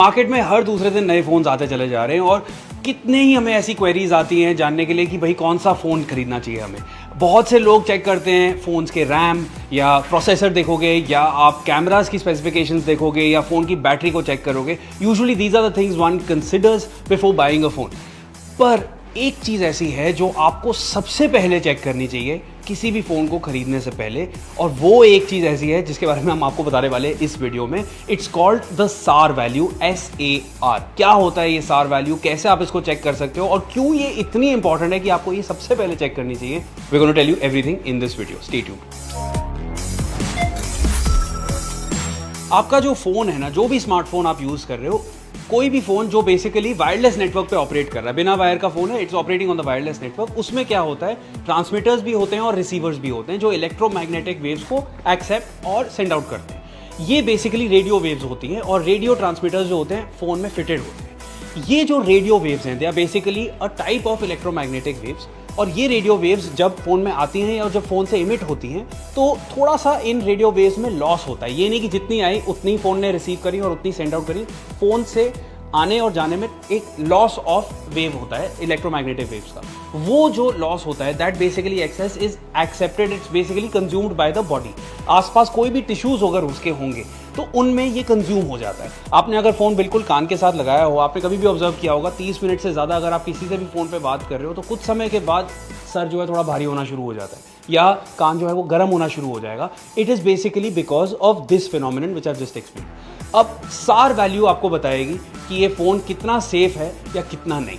Market में हर दूसरे दिन नए फ़ोन्स आते चले जा रहे हैं और कितने ही हमें ऐसी क्वेरीज आती हैं जानने के लिए कि भाई कौन सा फ़ोन खरीदना चाहिए हमें। बहुत से लोग चेक करते हैं फ़ोन्स के रैम या प्रोसेसर देखोगे या आप कैमरास की स्पेसिफिकेशंस देखोगे या फ़ोन की बैटरी को चेक करोगे। Usually these are the things one considers before buying a phone. पर एक चीज़ ऐसी है जो आपको सबसे पहले चेक करनी चाहिए किसी भी फ़ोन को खरीदने से पहले, और वो एक चीज़ ऐसी है जिसके बारे में हम आपको बताने वाले हैं इस वीडियो में। इट्स कॉल्ड द सार वैल्यू, SAR। क्या होता है ये सार वैल्यू, कैसे आप इसको चेक कर सकते हो और क्यों ये इतनी इंपॉर्टेंट है कि आपको ये सबसे पहले चेक करनी चाहिए। We gonna tell you everything in this video, stay tuned. आपका जो फ़ोन है ना, जो भी स्मार्टफोन आप यूज़ कर रहे हो, कोई भी फ़ोन जो बेसिकली वायरलेस नेटवर्क पे ऑपरेट कर रहा है, बिना वायर का फ़ोन है, it's operating on the wireless network. उसमें क्या होता है, ट्रांसमीटर्स भी होते हैं और रिसीवर्स भी होते हैं जो इलेक्ट्रोमैग्नेटिक वेव्स को एक्सेप्ट और सेंड आउट करते हैं। ये बेसिकली रेडियो वेव्स होती हैं और रेडियो ट्रांसमीटर्स जो होते हैं फ़ोन में फिटेड होते हैं। ये जो रेडियो वेव्स हैं, they are basically a type of electromagnetic waves, और ये रेडियो वेव्स जब फ़ोन में आती हैं और जब फ़ोन से इमिट होती हैं तो थोड़ा सा इन रेडियो वेव्स में लॉस होता है। ये नहीं कि जितनी आई उतनी फ़ोन ने रिसीव करी और उतनी सेंड आउट करी। फ़ोन से आने और जाने में एक लॉस ऑफ वेव होता है इलेक्ट्रोमैग्नेटिक वेव्स का। वो जो लॉस होता है that basically excess is accepted, it's basically consumed by the body. आसपास कोई भी टिश्यूज अगर उसके होंगे तो उनमें ये कंज्यूम हो जाता है। आपने अगर फ़ोन बिल्कुल कान के साथ लगाया हो, आपने कभी भी ऑब्जर्व किया होगा 30 मिनट से ज़्यादा अगर आप किसी से भी फ़ोन पे बात कर रहे हो तो कुछ समय के बाद सर जो है थोड़ा भारी होना शुरू हो जाता है या कान जो है वो गर्म होना शुरू हो जाएगा। It is basically because of this phenomenon which I just explain. अब सार वैल्यू आपको बताएगी कि ये फ़ोन कितना सेफ है या कितना नहीं।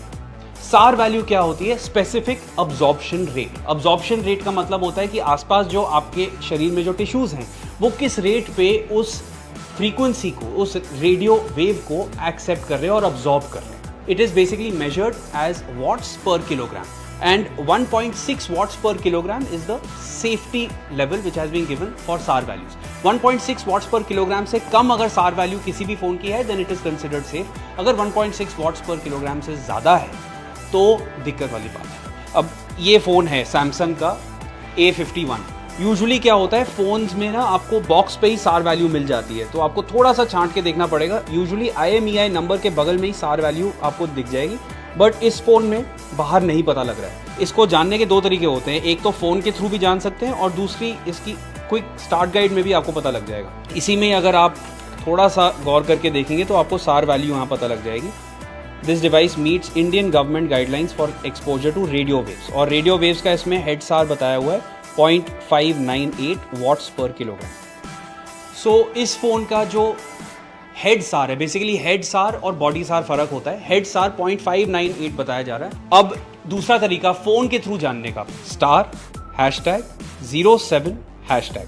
सार वैल्यू क्या होती है, specific absorption rate. Absorption rate का मतलब होता है कि आसपास जो आपके शरीर में जो टिश्यूज़ हैं वो किस रेट पे उस फ्रीक्वेंसी को, उस रेडियो वेव को एक्सेप्ट कर रहे हैं और अब्जॉर्ब कर रहे हैं। It is basically measured as watts per kilogram and 1.6 watts per kilogram is the safety level which has been given for SAR values. 1.6 watts per kilogram से कम अगर SAR value किसी भी फ़ोन की है then it is considered safe। अगर 1.6 watts per kilogram से ज़्यादा है तो दिक्कत वाली बात है। अब ये फ़ोन है सैमसंग का A51। यूजुअली क्या होता है, फ़ोन्स में ना आपको बॉक्स पे ही सार वैल्यू मिल जाती है, तो आपको थोड़ा सा छांट के देखना पड़ेगा। यूजुअली IMEI नंबर के बगल में ही सार वैल्यू आपको दिख जाएगी, बट इस फ़ोन में बाहर नहीं पता लग रहा है। इसको जानने के दो तरीके होते हैं, एक तो फ़ोन के थ्रू भी जान सकते हैं और दूसरी इसकी क्विक स्टार्ट गाइड में भी आपको पता लग जाएगा। इसी में अगर आप थोड़ा सा गौर करके देखेंगे तो आपको सार वैल्यू यहाँ पता लग जाएगी। This device meets Indian government guidelines for exposure to radio waves, और रेडियो वेव्स का इसमें हेड सार बताया हुआ है 0.598 वॉट्स पर किलोग्राम। सो इस फ़ोन का जो हेड सार है, बेसिकली हेड सार और बॉडी सार फर्क होता है। हेड सार 0.598 बताया जा रहा है। अब दूसरा तरीका फ़ोन के थ्रू जानने का, *#07#।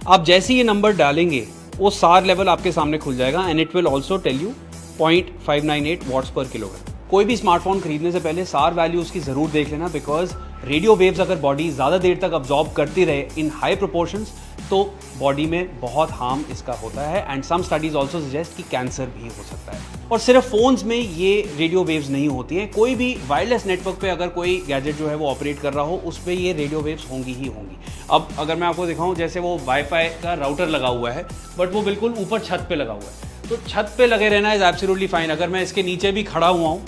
आप जैसे ये नंबर डालेंगे वो सार लेवल आपके सामने खुल जाएगा and it will also tell you 0.598 watts per kilogram. कोई भी स्मार्टफोन खरीदने से पहले सार वैल्यू उसकी ज़रूर देख लेना, बिकॉज रेडियो वेव्स अगर बॉडी ज़्यादा देर तक अब्जॉर्ब करती रहे इन हाई प्रोपोर्शंस तो बॉडी में बहुत हार्म इसका होता है। And some studies also suggest कि कैंसर भी हो सकता है। और सिर्फ फ़ोन्स में ये रेडियो वेव्स नहीं होती हैं, कोई भी वायरलेस नेटवर्क पे अगर कोई गैजेट जो है वो ऑपरेट कर रहा हो उस पर ये रेडियो वेव्स होंगी ही होंगी। अब अगर मैं आपको दिखाऊं, जैसे वो वाईफाई का राउटर लगा हुआ है बट वो बिल्कुल ऊपर छत पे लगा हुआ है, तो छत पे लगे रहना इज़ एब्सोल्युटली फाइन। अगर मैं इसके नीचे भी खड़ा हुआ हूँ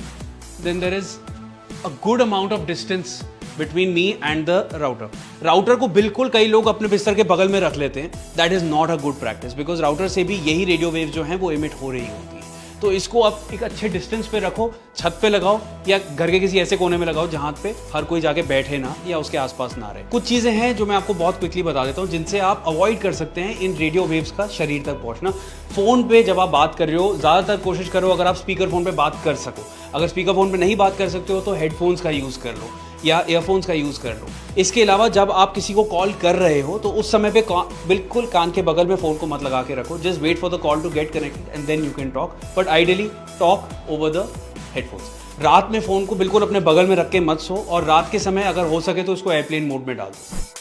then there is a good amount of distance between me and the router. Router को बिल्कुल कई लोग अपने बिस्तर के बगल में रख लेते हैं। That is not a good practice, because router से भी यही रेडियो वेव जो हैं वो इमिट हो रही होती है। तो इसको आप एक अच्छे डिस्टेंस पे रखो, छत पे लगाओ या घर के किसी ऐसे कोने में लगाओ जहाँ पे हर कोई जाके बैठे ना या उसके आसपास ना रहे। कुछ चीज़ें हैं जो मैं आपको बहुत क्विकली बता देता हूँ जिनसे आप अवॉइड कर सकते हैं इन रेडियो वेव्स का शरीर तक पहुँचना। फ़ोन पे जब आप बात कर रहे हो ज़्यादातर कोशिश करो अगर आप स्पीकर फ़ोन पे बात कर सको। अगर स्पीकर फ़ोन पे नहीं बात कर सकते हो तो हेडफोन्स का यूज़ कर लो या ईयरफोन्स का यूज़ कर लो। इसके अलावा जब आप किसी को कॉल कर रहे हो तो उस समय पे बिल्कुल कान के बगल में फ़ोन को मत लगा के रखो। Just wait for the call to get connected and then you can talk, but ideally talk over the headphones. रात में फ़ोन को बिल्कुल अपने बगल में रख के मत सो, और रात के समय अगर हो सके तो उसको एयरप्लेन मोड में डाल दो।